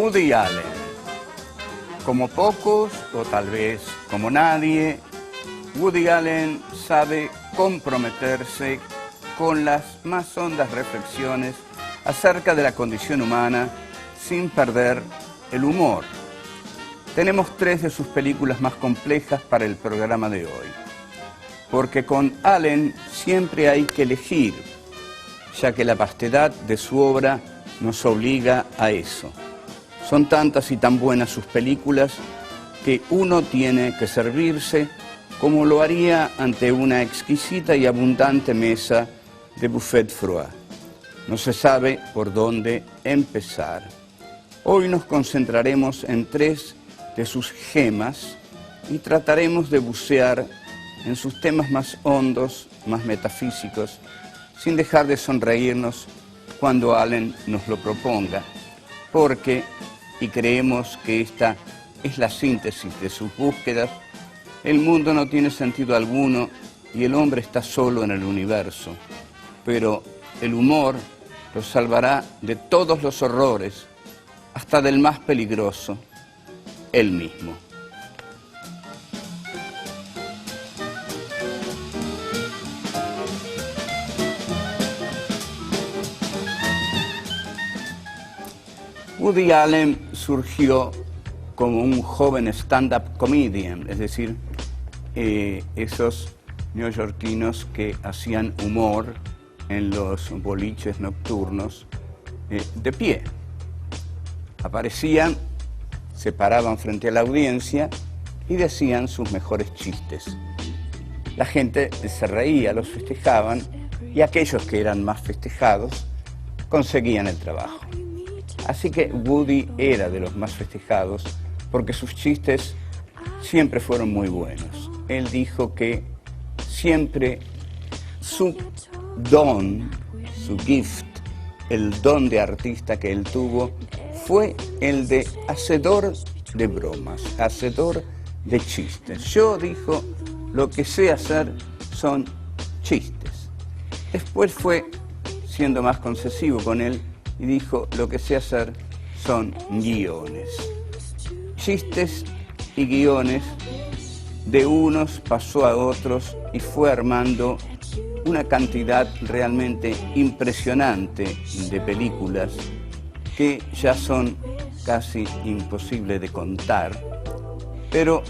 Woody Allen. Como pocos, o tal vez como nadie, Woody Allen sabe comprometerse con las más hondas reflexiones acerca de la condición humana sin perder el humor. Tenemos 3 de sus películas más complejas para el programa de hoy, porque con Allen siempre hay que elegir, ya que la vastedad de su obra nos obliga a eso. Son tantas y tan buenas sus películas que uno tiene que servirse como lo haría ante una exquisita y abundante mesa de buffet froid. No se sabe por dónde empezar. Hoy nos concentraremos en 3 de sus gemas y trataremos de bucear en sus temas más hondos, más metafísicos, sin dejar de sonreírnos cuando Allen nos lo proponga, porque, y creemos que esta es la síntesis de sus búsquedas, el mundo no tiene sentido alguno y el hombre está solo en el universo, pero el humor lo salvará de todos los horrores, hasta del más peligroso, él mismo. Woody Allen surgió como un joven stand-up comedian, es decir, esos neoyorquinos que hacían humor en los boliches nocturnos de pie. Aparecían, se paraban frente a la audiencia y decían sus mejores chistes. La gente se reía, los festejaban, y aquellos que eran más festejados conseguían el trabajo. Así que Woody era de los más festejados porque sus chistes siempre fueron muy buenos. Él dijo que siempre su don, su gift, el don de artista que él tuvo, fue el de hacedor de bromas, hacedor de chistes. Yo, dijo, lo que sé hacer son chistes. Después fue siendo más concesivo con él y dijo, lo que sé hacer son guiones. Chistes y guiones, de unos pasó a otros y fue armando una cantidad realmente impresionante de películas que ya son casi imposibles de contar. Pero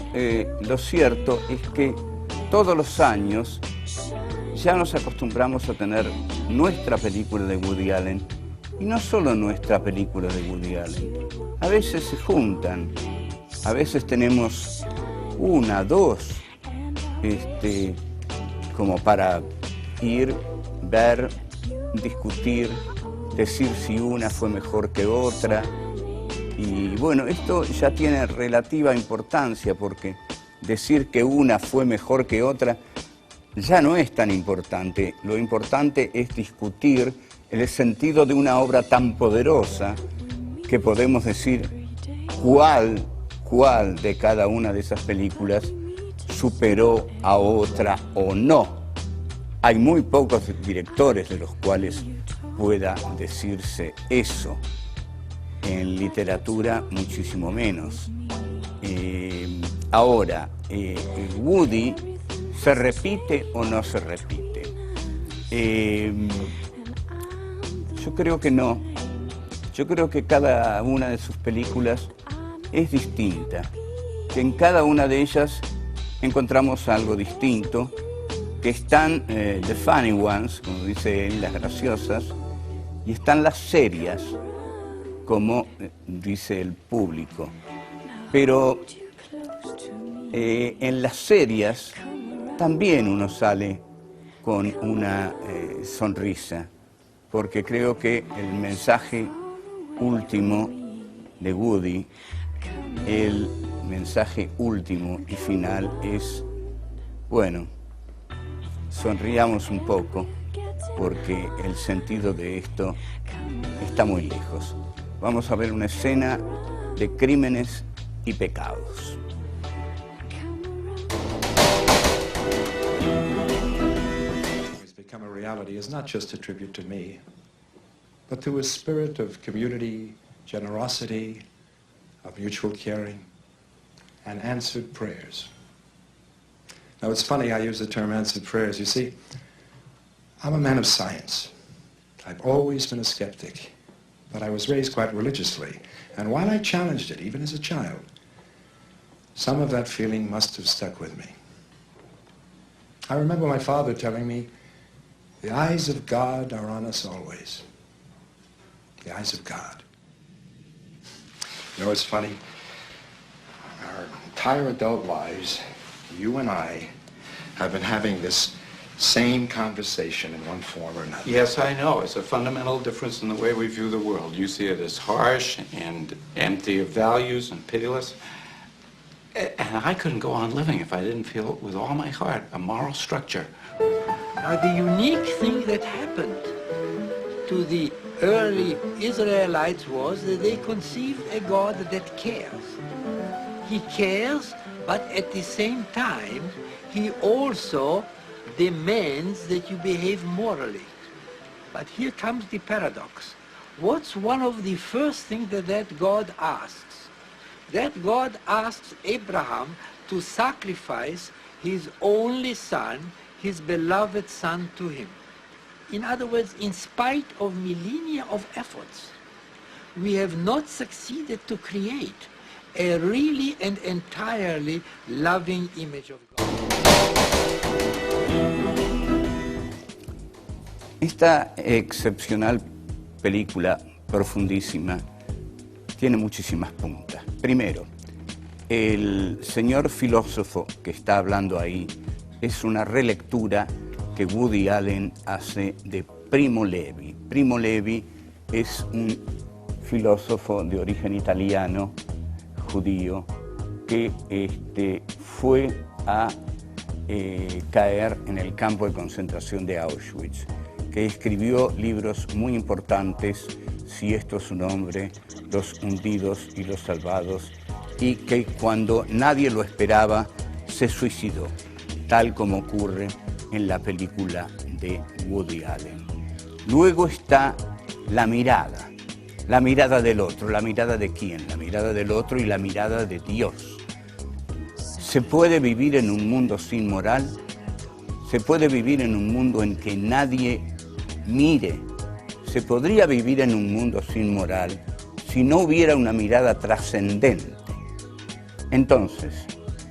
lo cierto es que todos los años ya nos acostumbramos a tener nuestra película de Woody Allen. Y no solo nuestra película de Woody Allen, a veces se juntan, a veces tenemos 1, 2, como para ir, ver, discutir, decir si una fue mejor que otra. Y bueno, esto ya tiene relativa importancia porque decir que una fue mejor que otra ya no es tan importante. Lo importante es discutir el sentido de una obra tan poderosa que podemos decir cuál de cada una de esas películas superó a otra o no. Hay muy pocos directores de los cuales pueda decirse eso. En literatura muchísimo menos. Ahora, Woody, ¿se repite o no se repite? Yo creo que no. Yo creo que cada una de sus películas es distinta, que en cada una de ellas encontramos algo distinto, que están the funny ones, como dice él, las graciosas, y están las serias, como dice el público. Pero en las serias también uno sale con una sonrisa, porque creo que el mensaje último de Woody, el mensaje último y final es, bueno, sonriamos un poco, porque el sentido de esto está muy lejos. Vamos a ver una escena de crímenes y pecados. Become a reality is not just a tribute to me, but to a spirit of community, generosity, of mutual caring, and answered prayers. Now, it's funny I use the term answered prayers. You see, I'm a man of science. I've always been a skeptic, but I was raised quite religiously. And while I challenged it, even as a child, some of that feeling must have stuck with me. I remember my father telling me, the eyes of God are on us always. The eyes of God. You know, it's funny. Our entire adult lives, you and I have been having this same conversation in one form or another. Yes, I know. It's a fundamental difference in the way we view the world. You see it as harsh and empty of values and pitiless. And I couldn't go on living if I didn't feel with all my heart a moral structure. Now, the unique thing that happened to the early Israelites was that they conceived a God that cares. He cares, but at the same time, he also demands that you behave morally. But here comes the paradox. What's one of the first things that God asks? That God asks Abraham to sacrifice his only son, his beloved son, to him. In other words, in spite of millennia of efforts, we have not succeeded to create a really and entirely loving image of God. Esta excepcional película, profundísima, tiene muchísimas puntas. Primero, el señor filósofo que está hablando ahí es una relectura que Woody Allen hace de Primo Levi. Primo Levi es un filósofo de origen italiano, judío, que fue a caer en el campo de concentración de Auschwitz, que escribió libros muy importantes, Si esto es un hombre, Los hundidos y los salvados, y que cuando nadie lo esperaba se suicidó, tal como ocurre en la película de Woody Allen. Luego está la mirada del otro. ¿La mirada de quién? La mirada del otro y la mirada de Dios. ¿Se puede vivir en un mundo sin moral? ¿Se puede vivir en un mundo en que nadie mire? ¿Se podría vivir en un mundo sin moral si no hubiera una mirada trascendente? Entonces,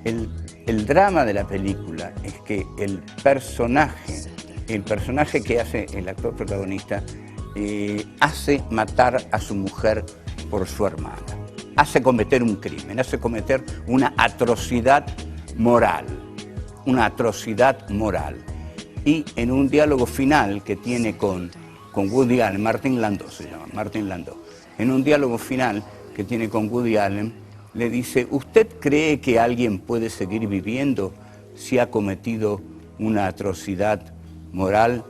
el drama de la película es que el personaje que hace el actor protagonista hace matar a su mujer por su hermana, hace cometer un crimen, hace cometer una atrocidad moral, y en un diálogo final que tiene con Woody Allen, Martin Landau se llama, Martin Landau, en un diálogo final que tiene con Woody Allen, le dice, ¿usted cree que alguien puede seguir viviendo si ha cometido una atrocidad moral?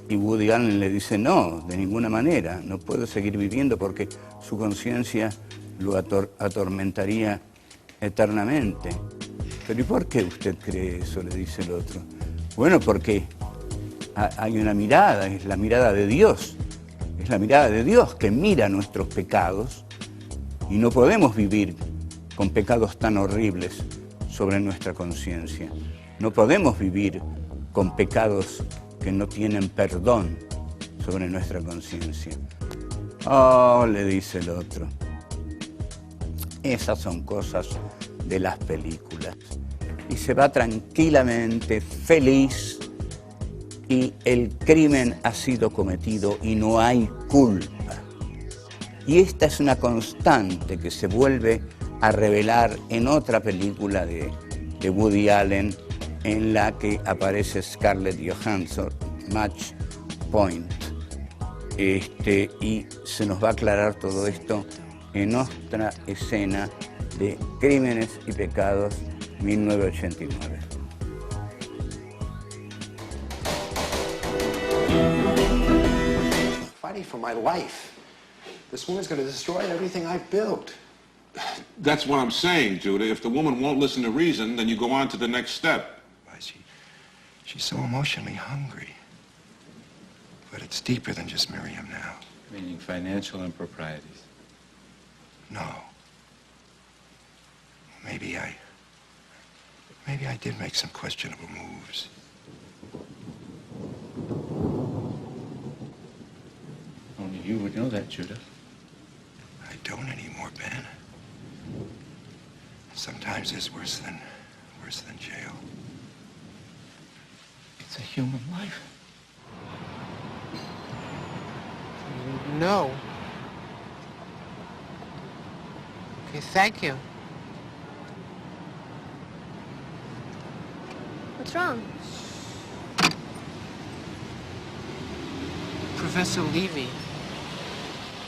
Y Woody Allen le dice, no, de ninguna manera, no puede seguir viviendo porque su conciencia lo atormentaría eternamente. ¿Pero y por qué usted cree eso?, le dice el otro. Bueno, porque hay una mirada, es la mirada de Dios. Es la mirada de Dios que mira nuestros pecados y no podemos vivir con pecados tan horribles sobre nuestra conciencia. No podemos vivir con pecados que no tienen perdón sobre nuestra conciencia. Oh, le dice el otro, esas son cosas de las películas. Y se va tranquilamente, feliz, y el crimen ha sido cometido y no hay culpa. Y esta es una constante que se vuelve a revelar en otra película de Woody Allen, en la que aparece Scarlett Johansson, Match Point. Y se nos va a aclarar todo esto en otra escena de Crímenes y Pecados, 1989. Fighting for my life. This woman's going to destroy everything I've built. That's what I'm saying, Judah. If the woman won't listen to reason, then you go on to the next step. Why, she's so emotionally hungry. But it's deeper than just Miriam now. Meaning financial improprieties. No. Maybe I did make some questionable moves. Only you would know that, Judith. I don't anymore, Ben. Sometimes it's worse than jail. It's a human life. No. Okay, thank you. What's wrong? Professor Levy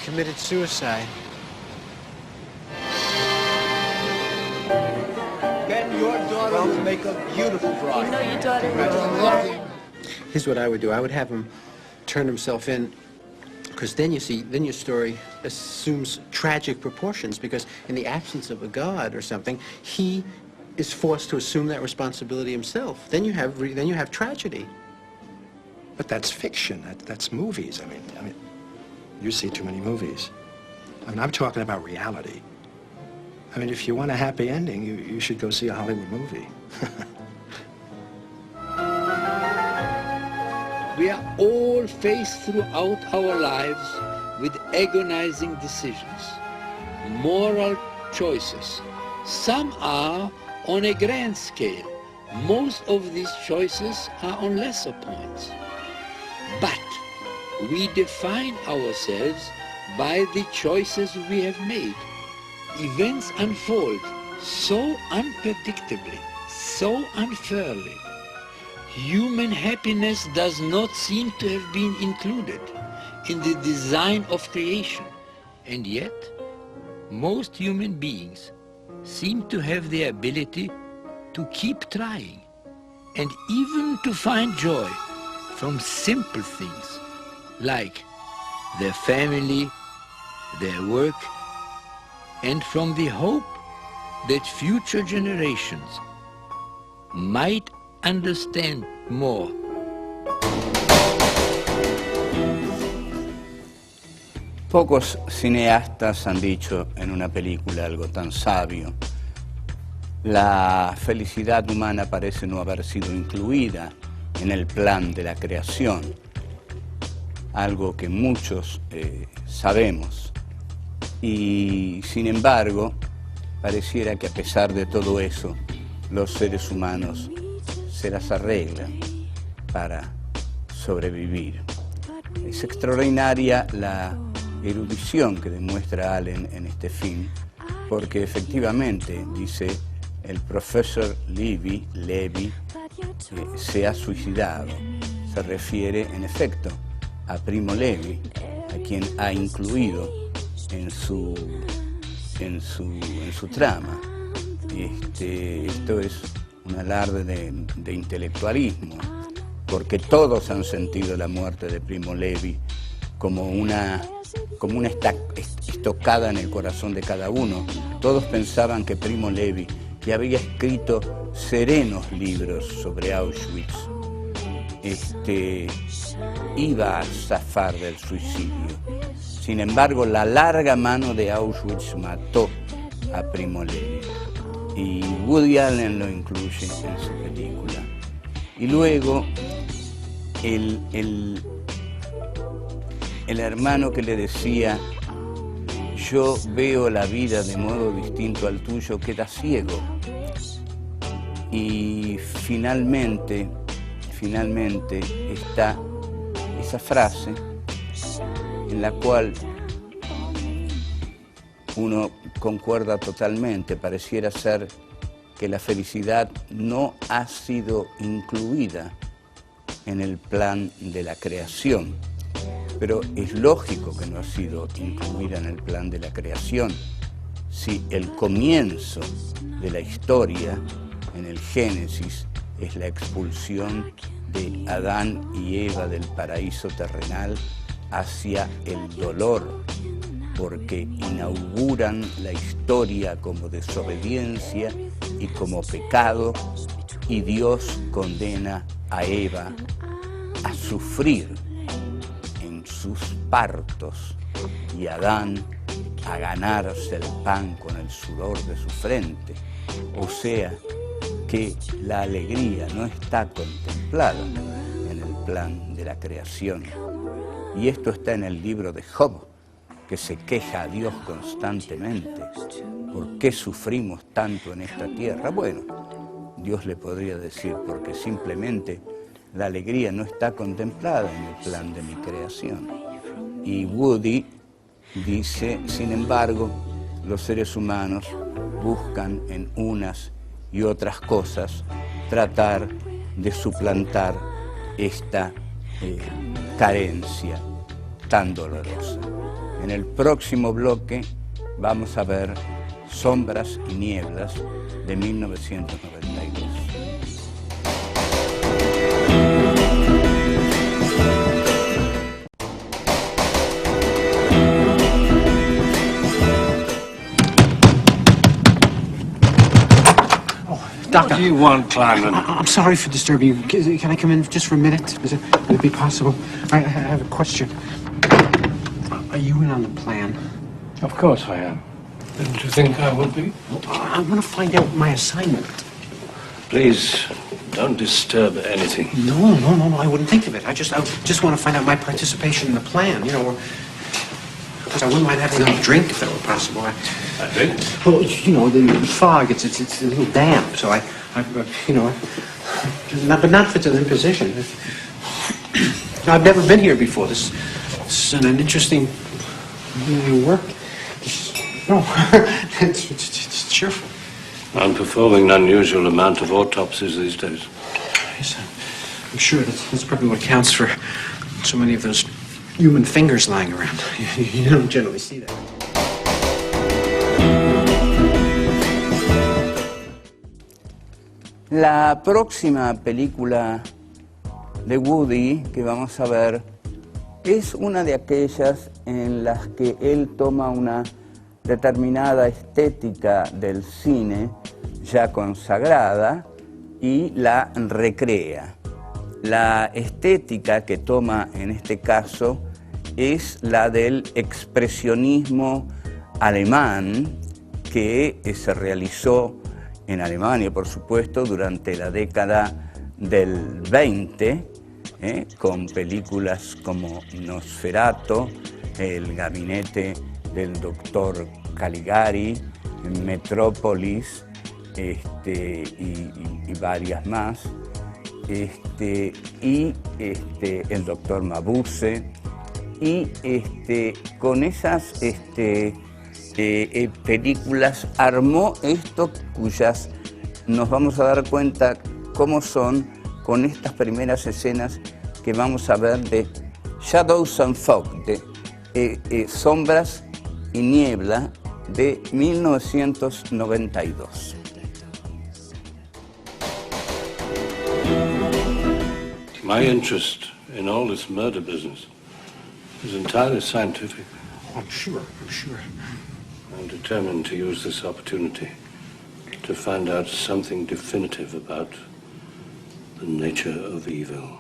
committed suicide. Ben, your daughter will make a beautiful bride. You know your daughter will. Here's what I would do. I would have him turn himself in, because then you see, then your story assumes tragic proportions, because in the absence of a god or something, he is forced to assume that responsibility himself. Then you have tragedy. But that's fiction. That's movies. I mean, you see too many movies. I mean, I'm talking about reality. I mean, if you want a happy ending, you should go see a Hollywood movie. We are all faced throughout our lives with agonizing decisions, moral choices. Some are on a grand scale. Most of these choices are on lesser points. But we define ourselves by the choices we have made. Events unfold so unpredictably, so unfairly. Human happiness does not seem to have been included in the design of creation. And yet, most human beings seem to have the ability to keep trying and even to find joy from simple things like their family, their work, and from the hope that future generations might understand more. Pocos cineastas han dicho en una película algo tan sabio. La felicidad humana parece no haber sido incluida en el plan de la creación, algo que muchos sabemos. Y sin embargo, pareciera que a pesar de todo eso, los seres humanos se las arreglan para sobrevivir. Es extraordinaria la erudición que demuestra Allen en este film, porque efectivamente, dice el profesor Levy, se ha suicidado. Se refiere, en efecto, a Primo Levi, a quien ha incluido en su trama. Esto es un alarde de intelectualismo, porque todos han sentido la muerte de Primo Levi como una estocada en el corazón de cada uno. Todos pensaban que Primo Levi, que había escrito serenos libros sobre Auschwitz, iba a zafar del suicidio. Sin embargo, la larga mano de Auschwitz mató a Primo Levi, y Woody Allen lo incluye en su película. Y luego el hermano que le decía: yo veo la vida de modo distinto al tuyo, queda ciego. Y finalmente está esa frase en la cual uno concuerda totalmente. Pareciera ser que la felicidad no ha sido incluida en el plan de la creación. Pero es lógico que no ha sido incluida en el plan de la creación si el comienzo de la historia en el Génesis es la expulsión de Adán y Eva del paraíso terrenal hacia el dolor, porque inauguran la historia como desobediencia y como pecado, y Dios condena a Eva a sufrir en sus partos y a Adán a ganarse el pan con el sudor de su frente. O sea, que la alegría no está contemplada en el plan de la creación. Y esto está en el libro de Job, que se queja a Dios constantemente. ¿Por qué sufrimos tanto en esta tierra? Bueno, Dios le podría decir, porque simplemente la alegría no está contemplada en el plan de mi creación. Y Woody dice, sin embargo, los seres humanos buscan en unas y otras cosas tratar de suplantar esta carencia tan dolorosa. En el próximo bloque vamos a ver Sombras y Nieblas de 1992. Doctor. What do you want, Kleinman? I'm sorry for disturbing you. Can I come in just for a minute? Would it be possible? I have a question. Are you in on the plan? Of course I am. Didn't you think I would be? I want to find out my assignment. Please, don't disturb anything. No. I wouldn't think of it. I just want to find out my participation in the plan. You know, because I wouldn't mind having a drink if that were possible. I think. Well, you know, the fog, it's a little damp, so I you know, but not if it's an imposition. I've never been here before. This is an interesting work. No, it's cheerful. I'm performing an unusual amount of autopsies these days. Yes, I'm sure that's probably what accounts for so many of those human fingers lying around. You don't generally see that. La próxima película de Woody que vamos a ver es una de aquellas en las que él toma una determinada estética del cine ya consagrada y la recrea. La estética que toma en este caso es la del expresionismo alemán que se realizó en Alemania, por supuesto, durante la década del 20, con películas como Nosferatu, El gabinete del doctor Caligari, Metrópolis y varias más, el doctor Mabuse, y con esas películas armó esto cuyas nos vamos a dar cuenta cómo son con estas primeras escenas que vamos a ver de Shadows and Fog, de Sombras y Niebla de 1992. My interest in all this murder business is entirely scientific. I'm sure. I'm determined to use this opportunity to find out something definitive about the nature of evil.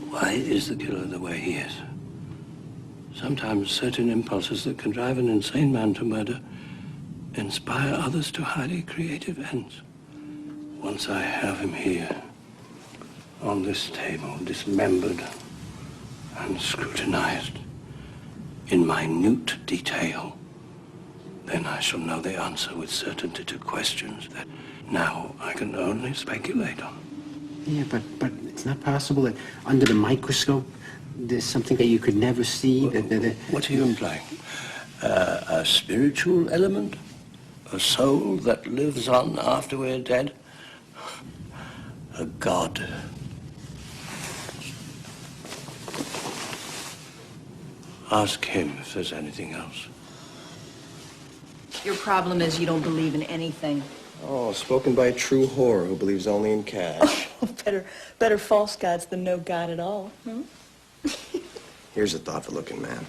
Why is the killer the way he is? Sometimes certain impulses that can drive an insane man to murder inspire others to highly creative ends. Once I have him here, on this table, dismembered and scrutinized in minute detail, then I shall know the answer with certainty to questions that now I can only speculate on. Yeah, but it's not possible that under the microscope there's something that you could never see. What are you implying? A spiritual element? A soul that lives on after we're dead? A god? Ask him if there's anything else. Your problem is you don't believe in anything. Oh, spoken by a true whore who believes only in cash. Better false gods than no god at all. Here's a thoughtful-looking man.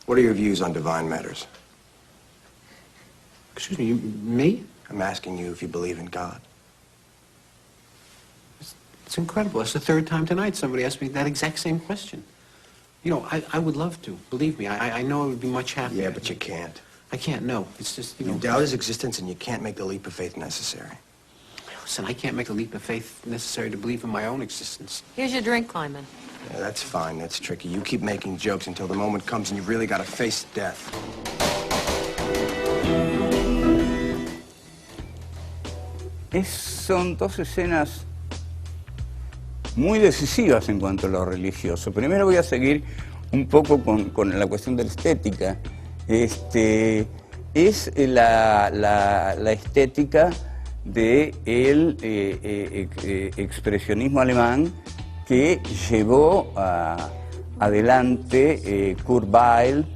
What are your views on divine matters? Excuse me, me? I'm asking you if you believe in God. It's incredible. It's the third time tonight somebody asked me that exact same question. You know, I would love to. Believe me, I know I would be much happier. Yeah, but you can't. I can't, no. It's just, you know... You doubt his existence and you can't make the leap of faith necessary. Listen, I can't make a leap of faith necessary to believe in my own existence. Here's your drink, Lyman. Yeah, that's fine. That's tricky. You keep making jokes until the moment comes and you've really got to face death. Son dos escenas muy decisivas en cuanto a lo religioso. Primero voy a seguir un poco con la cuestión de la estética. Es la estética del expresionismo alemán que llevó adelante Kurt Weill,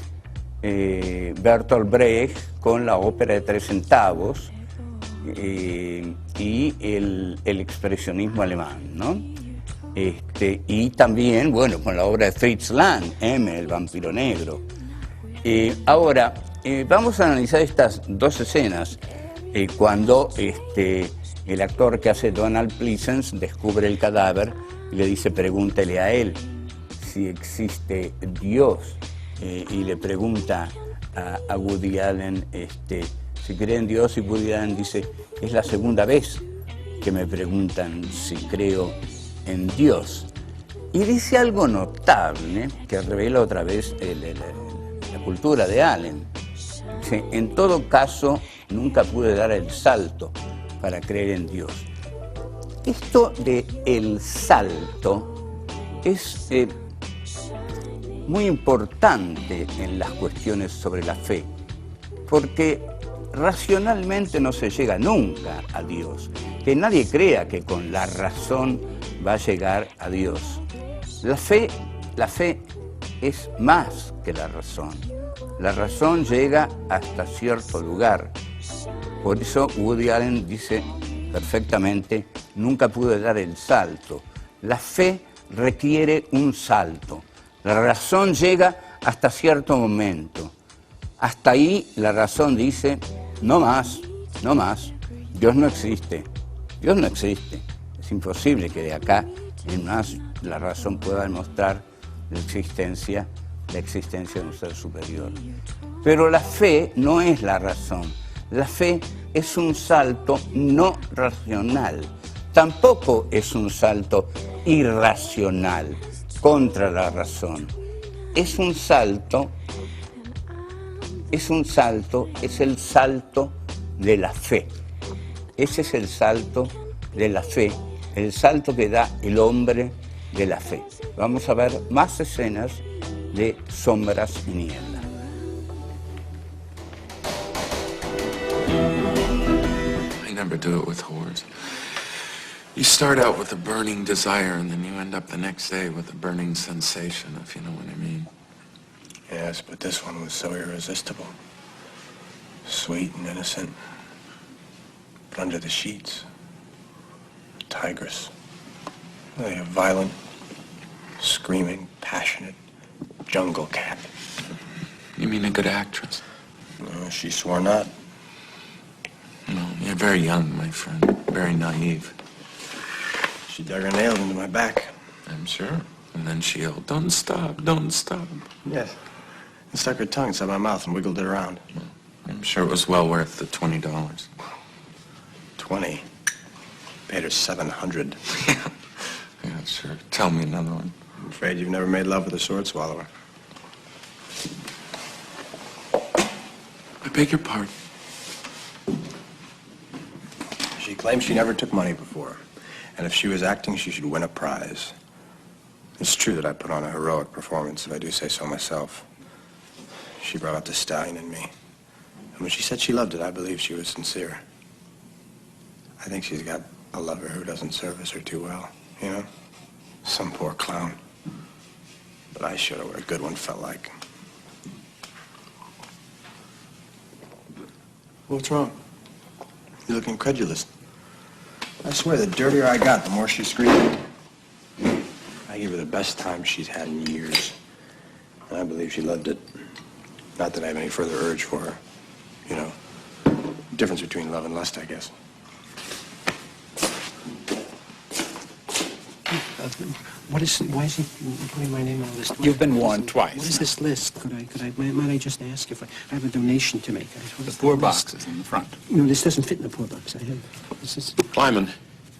Bertolt Brecht con la ópera de 3 centavos y el expresionismo alemán, ¿no? Y también, bueno, con la obra de Fritz Lang, M, el vampiro negro. Ahora, vamos a analizar estas dos escenas. Cuando el actor que hace Donald Pleasence descubre el cadáver y le dice, pregúntele a él si existe Dios. Y le pregunta a Woody Allen si cree en Dios, y Woody Allen dice, es la segunda vez que me preguntan si creo en Dios. Y dice algo notable que revela otra vez la cultura de Allen. Dice, en todo caso, nunca pude dar el salto para creer en Dios. Esto de el salto es muy importante en las cuestiones sobre la fe, porque racionalmente no se llega nunca a Dios. Que nadie crea que con la razón va a llegar a Dios. La fe es más que la razón. La razón llega hasta cierto lugar. Por eso Woody Allen dice perfectamente, nunca pude dar el salto. La fe requiere un salto. La razón llega hasta cierto momento. Hasta ahí la razón dice, no más, no más. Dios no existe. Dios no existe. Es imposible que de acá en más la razón pueda demostrar la existencia de un ser superior. Pero la fe no es la razón. La fe es un salto no racional. Tampoco es un salto irracional contra la razón. Es el salto de la fe. Ese es el salto de la fe, el salto que da el hombre de la fe. Vamos a ver más escenas de Sombras y Niebla. I never do it with whores. You start out with a burning desire, and then you end up the next day with a burning sensation, if you know what I mean. Yes, but this one was so irresistible. Sweet and innocent. But under the sheets, tigress. Really a violent, screaming, passionate jungle cat. You mean a good actress? No, she swore not. No, you're very young, my friend. Very naive. She dug her nails into my back. I'm sure. And then she yelled, don't stop, don't stop. Yes. And stuck her tongue inside my mouth and wiggled it around. Well, I'm sure it was well worth the $20. 20? Paid her $700. Yeah, sure. Tell me another one. I'm afraid you've never made love with a sword swallower. I beg your pardon. She claims she never took money before. And if she was acting, she should win a prize. It's true that I put on a heroic performance, if I do say so myself. She brought out the stallion in me. And when she said she loved it, I believe she was sincere. I think she's got a lover who doesn't service her too well, you know? Some poor clown. But I showed her what a good one felt like. What's wrong? You look incredulous. I swear, the dirtier I got, the more she screamed. I gave her the best time she's had in years. And I believe she loved it. Not that I have any further urge for her. You know, difference between love and lust, I guess. Why is he putting my name on the list? You've been warned twice. What is this list? Might I just ask if I have a donation to make? The poor box is in the front. No, this doesn't fit in the poor box. This is... Lyman,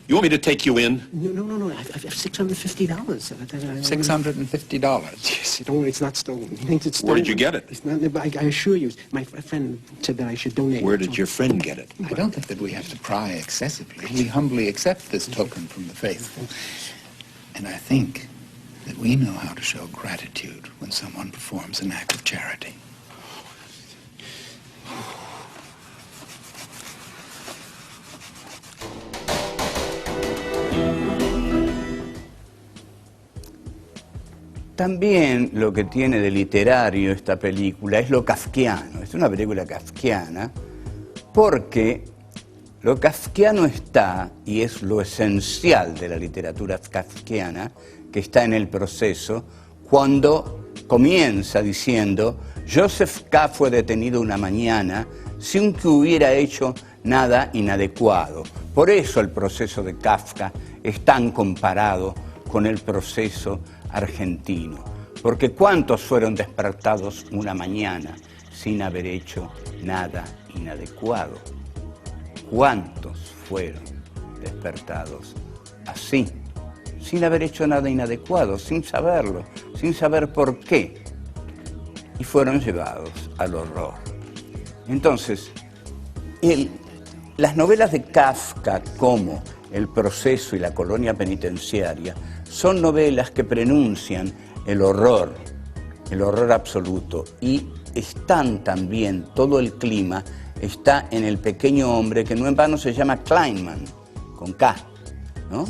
you want me to take you in? No. I have $650. $650? Yes, don't worry, it's not stolen. He thinks it's stolen. Where did you get it? It's not, I assure you, my friend said that I should donate. Where did your friend get it? I don't think that we have to pry excessively. We humbly accept this token from the faithful. And I think that we know how to show gratitude when someone performs an act of charity. También lo que tiene de literario esta película es lo kafkiano. Es una película kafkiana porque lo kafkiano está, y es lo esencial de la literatura kafkiana, que está en el proceso, cuando comienza diciendo: Joseph K. fue detenido una mañana sin que hubiera hecho nada inadecuado. Por eso el proceso de Kafka es tan comparado con el proceso argentino, porque ¿cuántos fueron despertados una mañana sin haber hecho nada inadecuado? ¿Cuántos fueron despertados así, sin haber hecho nada inadecuado, sin saberlo, sin saber por qué? Y fueron llevados al horror. Entonces, las novelas de Kafka, como El proceso y la colonia penitenciaria, son novelas que pronuncian el horror absoluto, y están también, todo el clima está en el pequeño hombre, que no en vano se llama Kleinman, con K, ¿no?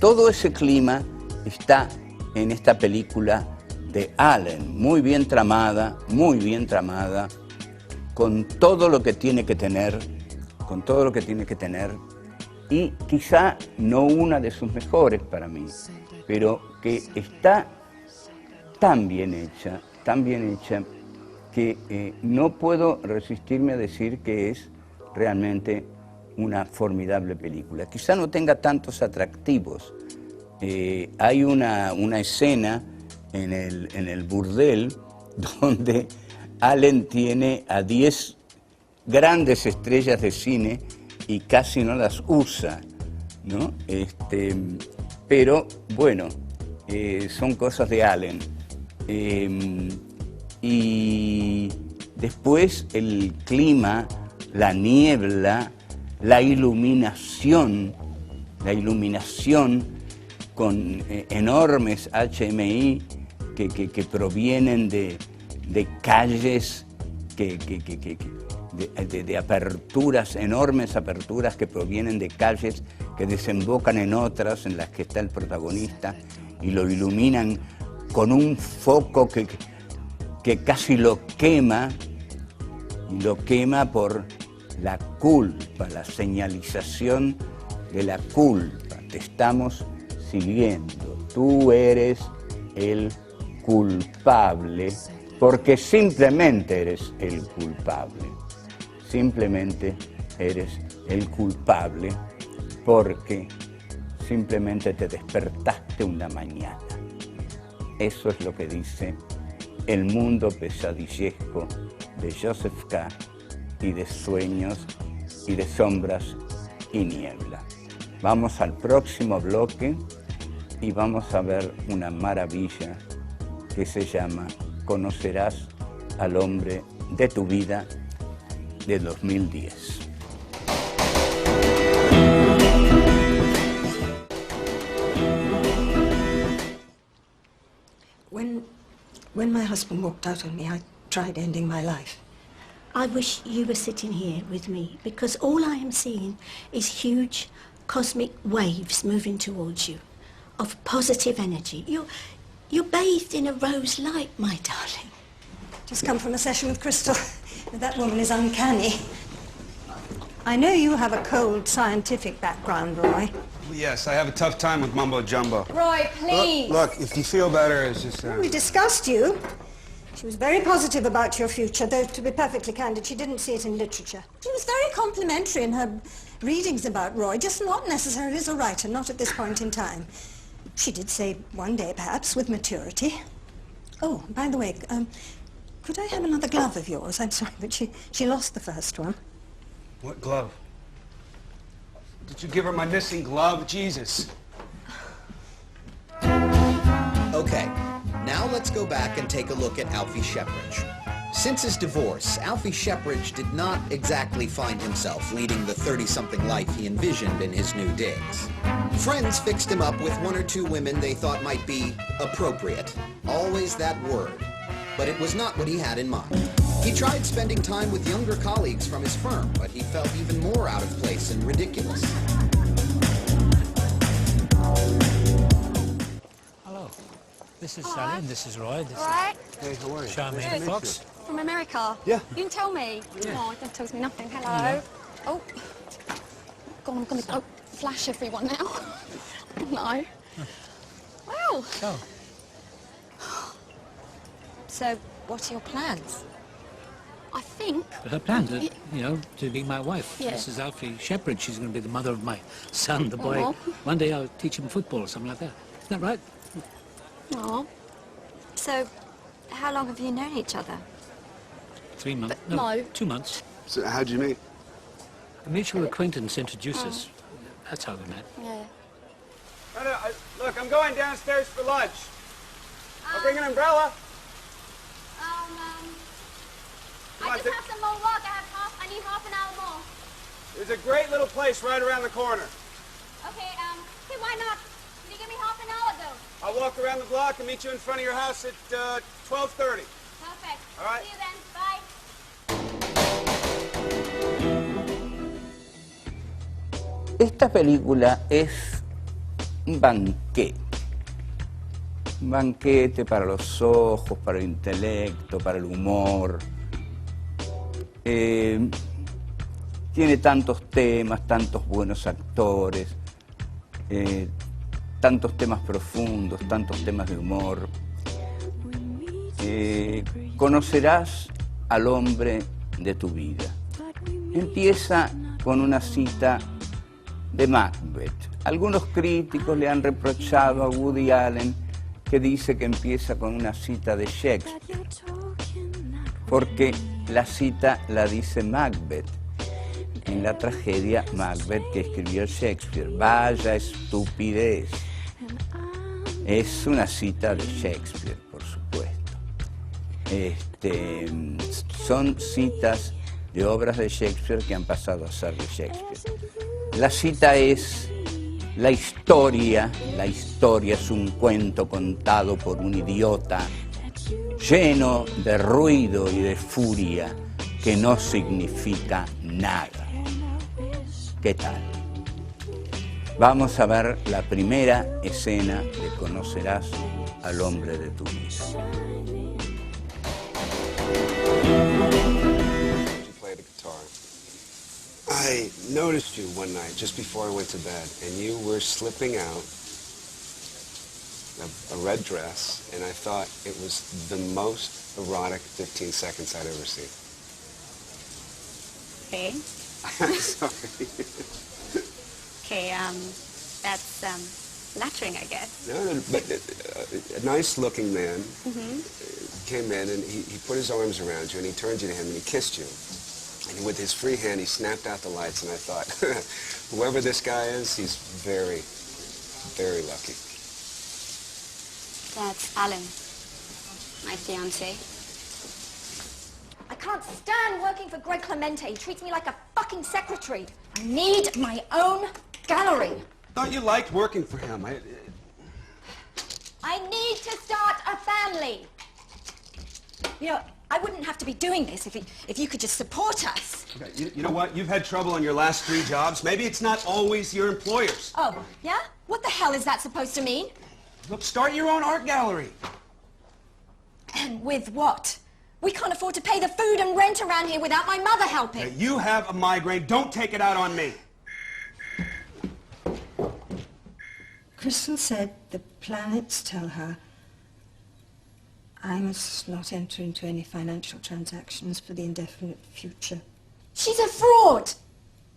Todo ese clima está en esta película de Allen, muy bien tramada, con todo lo que tiene que tener, y quizá no una de sus mejores para mí, pero que está tan bien hecha, que no puedo resistirme a decir que es realmente una formidable película. Quizá no tenga tantos atractivos. Hay una escena en el burdel donde Allen tiene a 10 grandes estrellas de cine y casi no las usa, ¿no? Pero bueno, son cosas de Allen. Y después el clima, la niebla, la iluminación con enormes HMI que provienen de calles, de aperturas, enormes aperturas que provienen de calles que desembocan en otras en las que está el protagonista, y lo iluminan con un foco que casi lo quema, y lo quema por la culpa, la señalización de la culpa. Te estamos siguiendo, tú eres el culpable, porque simplemente eres el culpable. Simplemente eres el culpable porque simplemente te despertaste una mañana. Eso es lo que dice El mundo pesadillesco de Joseph K. y de Sueños y de Sombras y Niebla. Vamos al próximo bloque y vamos a ver una maravilla que se llama Conocerás al hombre de tu vida, de 2010. When my husband walked out on me, I tried ending my life. I wish you were sitting here with me, because all I am seeing is huge cosmic waves moving towards you of positive energy. You're bathed in a rose light, my darling. Just come from a session with Crystal. That woman is uncanny. I know you have a cold scientific background, Roy. Yes, I have a tough time with mumbo-jumbo. Roy, please. Look, if you feel better, it's just... We discussed you. She was very positive about your future, though, to be perfectly candid, she didn't see it in literature. She was very complimentary in her readings about Roy, just not necessarily as a writer, not at this point in time. She did say one day, perhaps, with maturity. Oh, by the way, could I have another glove of yours? I'm sorry, but she lost the first one. What glove? Did you give her my missing glove? Jesus. Okay, now let's go back and take a look at Alfie Shepherdge. Since his divorce, Alfie Shepherdge did not exactly find himself leading the 30-something life he envisioned in his new digs. Friends fixed him up with one or two women they thought might be appropriate. Always that word. But it was not what he had in mind. He tried spending time with younger colleagues from his firm, but he felt even more out of place and ridiculous. Hello. This is Sally and this is Roy. This Right. Hey, how are you? is Charmaine Fox. From America? Yeah. You can tell me. Yeah. Oh, that tells me nothing. Hello. Yeah. Oh. God, I'm going to flash everyone now. No. Wow. So, what are your plans? I think... Her plans are, you know, to be my wife. Yeah. This is Alfie Shepherdge. She's going to be the mother of my son, the boy. Aw. One day I'll teach him football or something like that. Isn't that right? Aw. So, how long have you known each other? 3 months. But no. 2 months. So how'd you meet? A mutual acquaintance introduced us. That's how we met. Yeah. Look, I'm going downstairs for lunch. I'll bring an umbrella. I just have some more work. I need half an hour more. There's a great little place right around the corner. Okay, hey, why not? Can you give me half an hour, though? I'll walk around the block and meet you in front of your house at 12:30. Perfect. All right. See you then. Bye. Esta película es un banquete. Un banquete para los ojos, para el intelecto, para el humor. Tiene tantos temas, tantos buenos actores, tantos temas profundos, tantos temas de humor. Conocerás al hombre de tu vida. Empieza con una cita de Macbeth. Algunos críticos le han reprochado a Woody Allen que dice que empieza con una cita de Shakespeare, porque la cita la dice Macbeth en la tragedia Macbeth que escribió Shakespeare. Vaya estupidez. Es una cita de Shakespeare, por supuesto. Son citas de obras de Shakespeare que han pasado a ser de Shakespeare. La cita es: la historia es un cuento contado por un idiota lleno de ruido y de furia que no significa nada. ¿Qué tal? Vamos a ver la primera escena de Conocerás al hombre de tu vida. I noticed you one night just before I went to bed, and you were slipping out a red dress, and I thought it was the most erotic 15 seconds I'd ever seen. Okay. I'm sorry. Okay, that's flattering, I guess. No, but a nice-looking man Mm-hmm. came in, and he put his arms around you, and he turned you to him, and he kissed you. And with his free hand, he snapped out the lights, and I thought, whoever this guy is, he's very, very lucky. That's Alan, my fiancé. I can't stand working for Greg Clemente. He treats me like a fucking secretary. I need my own gallery. Thought you liked working for him. I need to start a family. You know, I wouldn't have to be doing this if you could just support us. Okay, you know what? You've had trouble on your last 3 jobs. Maybe it's not always your employers. Oh, yeah? What the hell is that supposed to mean? Look, start your own art gallery. And with what? We can't afford to pay the food and rent around here without my mother helping. Hey, you have a migraine. Don't take it out on me. Crystal said the planets tell her I must not enter into any financial transactions for the indefinite future. She's a fraud!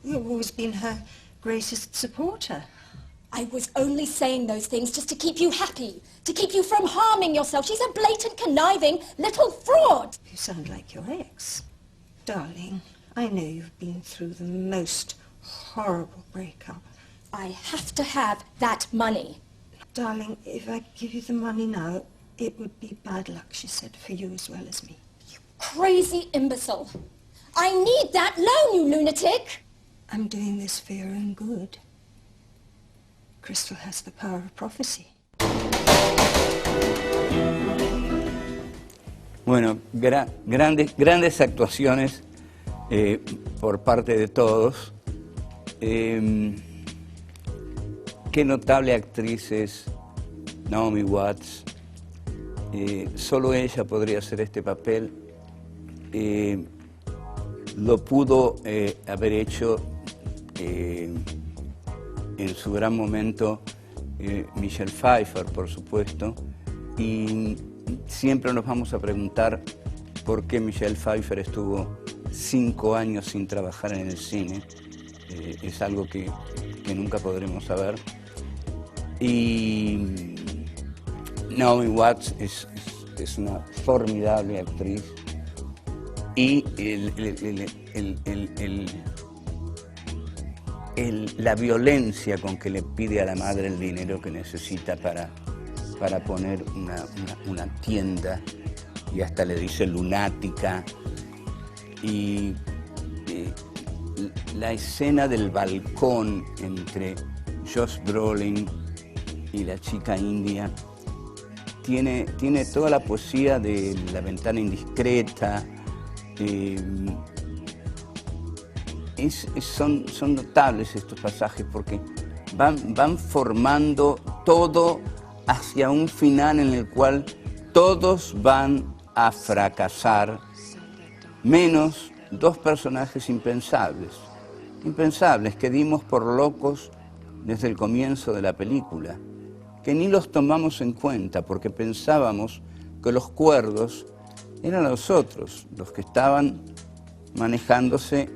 You've always been her greatest supporter. I was only saying those things just to keep you happy, to keep you from harming yourself. She's a blatant, conniving little fraud. You sound like your ex. Darling, I know you've been through the most horrible breakup. I have to have that money. Darling, if I give you the money now, it would be bad luck, she said, for you as well as me. Crazy imbecile. I need that loan, you lunatic. I'm doing this for your own good. Crystal has the power of prophecy. Bueno, grandes actuaciones por parte de todos. Qué notable actriz es Naomi Watts. Solo ella podría hacer este papel. Lo pudo haber hecho en su gran momento Michelle Pfeiffer, por supuesto, y siempre nos vamos a preguntar por qué Michelle Pfeiffer estuvo 5 años sin trabajar en el cine. Es algo que nunca podremos saber. Y Naomi Watts es una formidable actriz, y la violencia con que le pide a la madre el dinero que necesita para poner una tienda, y hasta le dice lunática, y la escena del balcón entre Josh Brolin y la chica india tiene toda la poesía de La ventana indiscreta. Son notables estos pasajes porque van formando todo hacia un final en el cual todos van a fracasar, menos 2 personajes impensables que dimos por locos desde el comienzo de la película, que ni los tomamos en cuenta porque pensábamos que los cuerdos eran los otros, los que estaban manejándose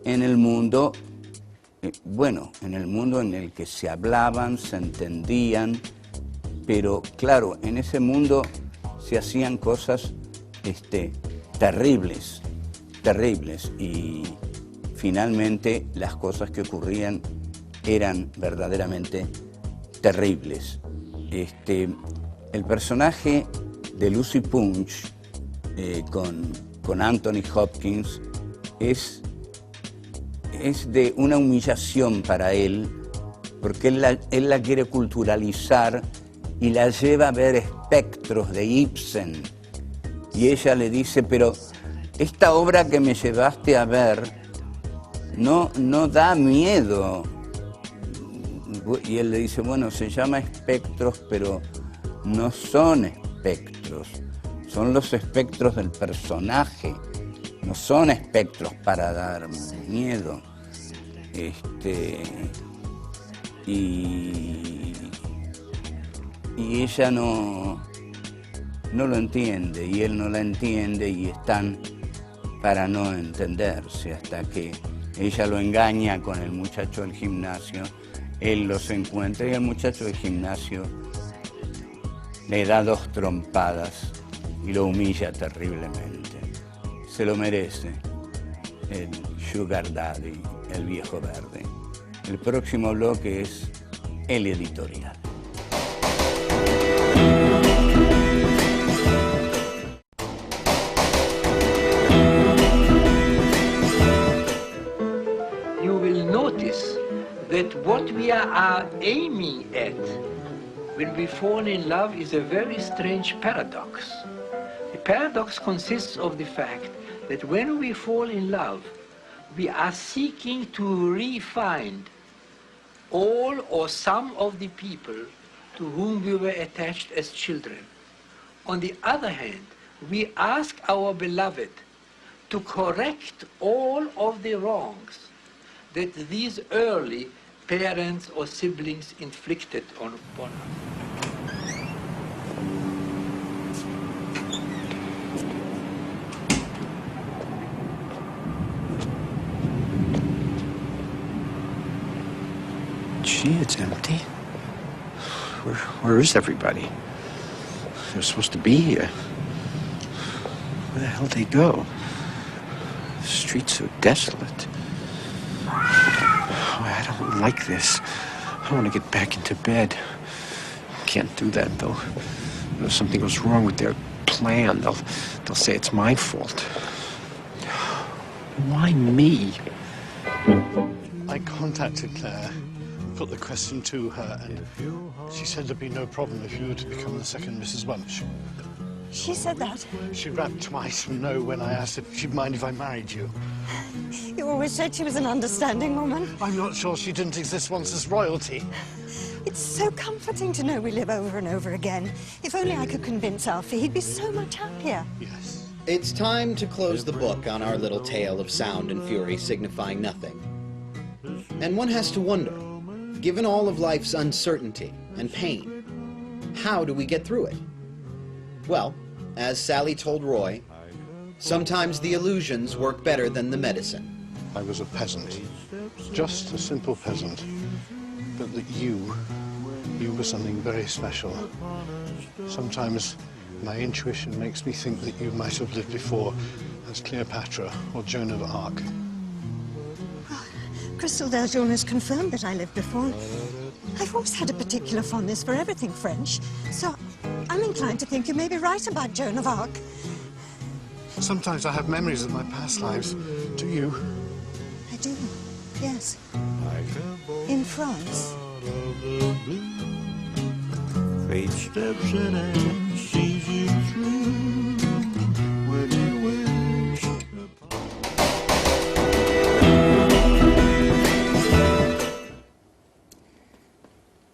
en el mundo, en el mundo en el que se hablaban, se entendían, pero claro, en ese mundo se hacían cosas terribles, y finalmente las cosas que ocurrían eran verdaderamente terribles. El personaje de Lucy Punch con Anthony Hopkins es de una humillación para él, porque él la quiere culturalizar y la lleva a ver espectros de Ibsen, y ella le dice, pero esta obra que me llevaste a ver no da miedo. Y él le dice, bueno, se llama espectros, pero no son espectros, son los espectros del personaje, no son espectros para dar miedo. Y ella no lo entiende, y él no la entiende, y están para no entenderse, hasta que ella lo engaña con el muchacho del gimnasio. Él los encuentra y el muchacho del gimnasio le da 2 trompadas y lo humilla terriblemente. Se lo merece el Sugar Daddy, el viejo verde. El próximo bloque es el editorial. You will notice that what we are aiming at when we fall in love is a very strange paradox. The paradox consists of the fact that when we fall in love, we are seeking to re-find all or some of the people to whom we were attached as children. On the other hand, we ask our beloved to correct all of the wrongs that these early parents or siblings inflicted upon us. Jesus. It's empty. Where is everybody? They're supposed to be here. Where the hell did they go? The street's so desolate. Oh, I don't like this. I want to get back into bed. Can't do that, though. If something goes wrong with their plan, they'll say it's my fault. Why me? I contacted Claire, put the question to her, and she said there'd be no problem if you were to become the second Mrs. Bunch. She said that? She rapped twice from no when I asked if she'd mind if I married you. You always said she was an understanding woman. I'm not sure she didn't exist once as royalty. It's so comforting to know we live over and over again. If only I could convince Alfie, he'd be so much happier. Yes. It's time to close the book on our little tale of sound and fury signifying nothing. And one has to wonder, given all of life's uncertainty and pain, how do we get through it? Well, as Sally told Roy, sometimes the illusions work better than the medicine. I was a peasant, just a simple peasant, but that you were something very special. Sometimes my intuition makes me think that you might have lived before as Cleopatra or Joan of Arc. Crystal Deljeune has confirmed that I lived before. I've always had a particular fondness for everything French, so I'm inclined to think you may be right about Joan of Arc. Sometimes I have memories of my past lives. Do you? I do, yes. In France. Fate steps in and sees you through when you wish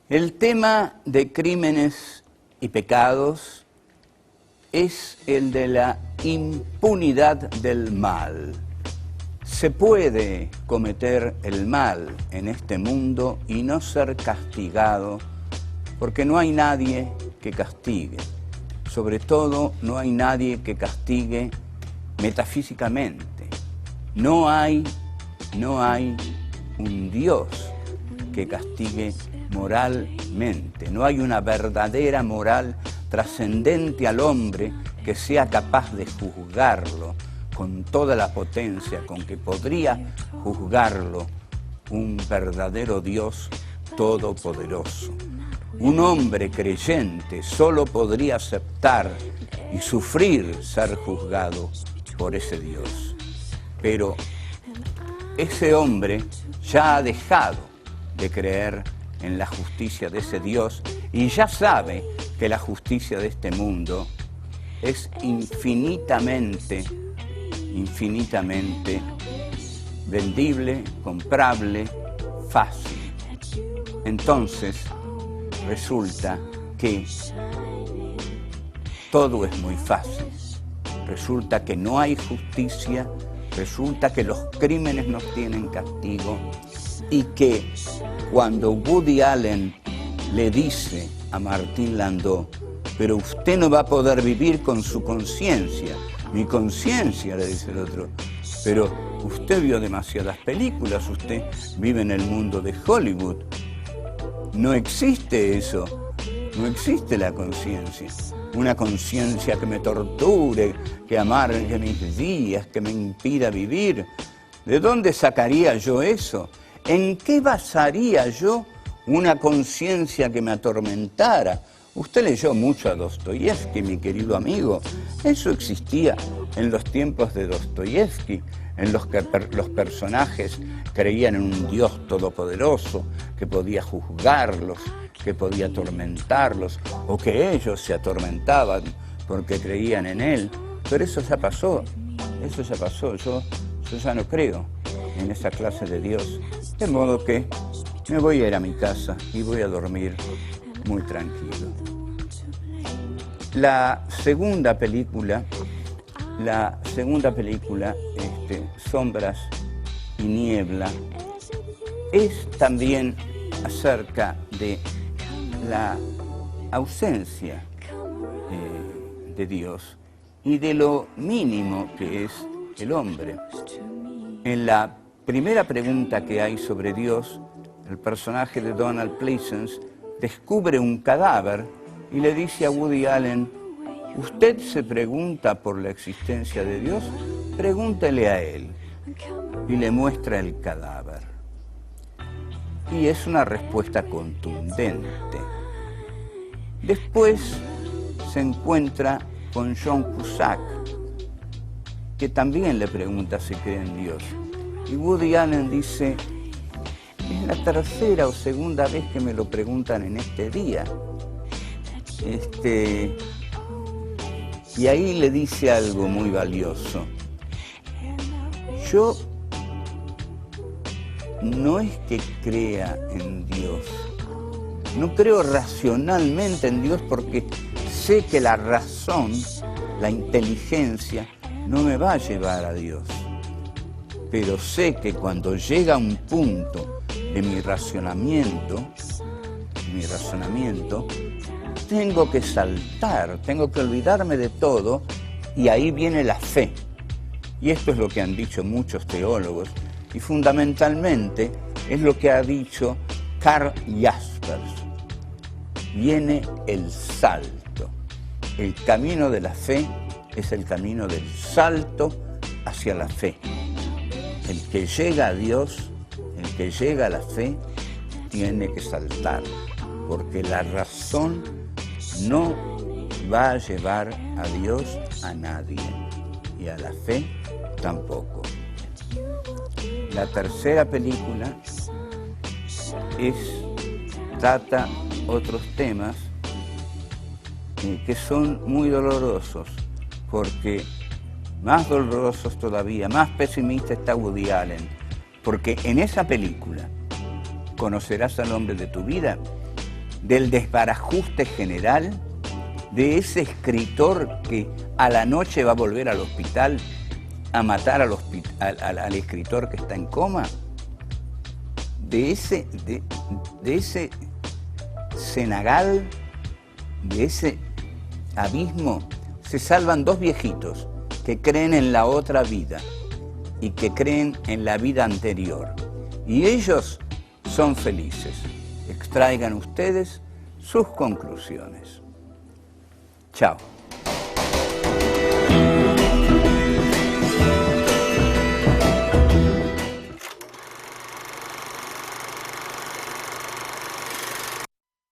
El tema de crímenes y pecados es el de la impunidad del mal. Se puede cometer el mal en este mundo y no ser castigado porque no hay nadie que castigue. Sobre todo, no hay nadie que castigue metafísicamente. No hay un Dios que castigue moralmente. No hay una verdadera moral trascendente al hombre que sea capaz de juzgarlo con toda la potencia con que podría juzgarlo un verdadero Dios todopoderoso. Un hombre creyente solo podría aceptar y sufrir ser juzgado por ese Dios. Pero ese hombre ya ha dejado de creer en la justicia de ese Dios y ya sabe que la justicia de este mundo es infinitamente vendible, comprable, fácil. Entonces, resulta que todo es muy fácil. Resulta que no hay justicia, resulta que los crímenes no tienen castigo y que cuando Woody Allen le dice a Martín Landau, pero usted no va a poder vivir con su conciencia. Mi conciencia, le dice el otro, pero usted vio demasiadas películas, usted vive en el mundo de Hollywood. No existe eso, no existe la conciencia. Una conciencia que me torture, que amargue mis días, que me impida vivir. ¿De dónde sacaría yo eso? ¿En qué basaría yo una conciencia que me atormentara? Usted leyó mucho a Dostoyevsky, mi querido amigo. Eso existía en los tiempos de Dostoyevsky, en los que los personajes creían en un Dios todopoderoso que podía juzgarlos, que podía atormentarlos, o que ellos se atormentaban porque creían en él. Pero eso ya pasó, yo ya no creo en esa clase de Dios. De modo que me voy a ir a mi casa y voy a dormir muy tranquilo. La segunda película, Sombras y Niebla, es también acerca de la ausencia de Dios y de lo mínimo que es el hombre. En la primera pregunta que hay sobre Dios, el personaje de Donald Pleasence, descubre un cadáver y le dice a Woody Allen, ¿usted se pregunta por la existencia de Dios? Pregúntele a él. Y le muestra el cadáver. Y es una respuesta contundente. Después se encuentra con John Cusack, que también le pregunta si cree en Dios. Y Woody Allen dice, es la tercera o segunda vez que me lo preguntan en este día. Y ahí le dice algo muy valioso. Yo no es que crea en Dios, no creo racionalmente en Dios porque sé que la razón, la inteligencia, no me va a llevar a Dios. Pero sé que cuando llega un punto de mi razonamiento, tengo que saltar, tengo que olvidarme de todo y ahí viene la fe. Y esto es lo que han dicho muchos teólogos y fundamentalmente es lo que ha dicho Karl Jaspers. Viene el salto. El camino de la fe es el camino del salto hacia la fe. El que llega a Dios, el que llega a la fe, tiene que saltar, porque la razón no va a llevar a Dios a nadie, y a la fe tampoco. La tercera película trata otros temas que son muy dolorosos, porque más dolorosos todavía, más pesimista está Woody Allen, porque en esa película conocerás al hombre de tu vida, del desbarajuste general, de ese escritor que a la noche va a volver al hospital a matar al escritor que está en coma, de ese cenagal, de ese abismo, se salvan dos viejitos que creen en la otra vida y que creen en la vida anterior. Y ellos son felices. Extraigan ustedes sus conclusiones. Chao.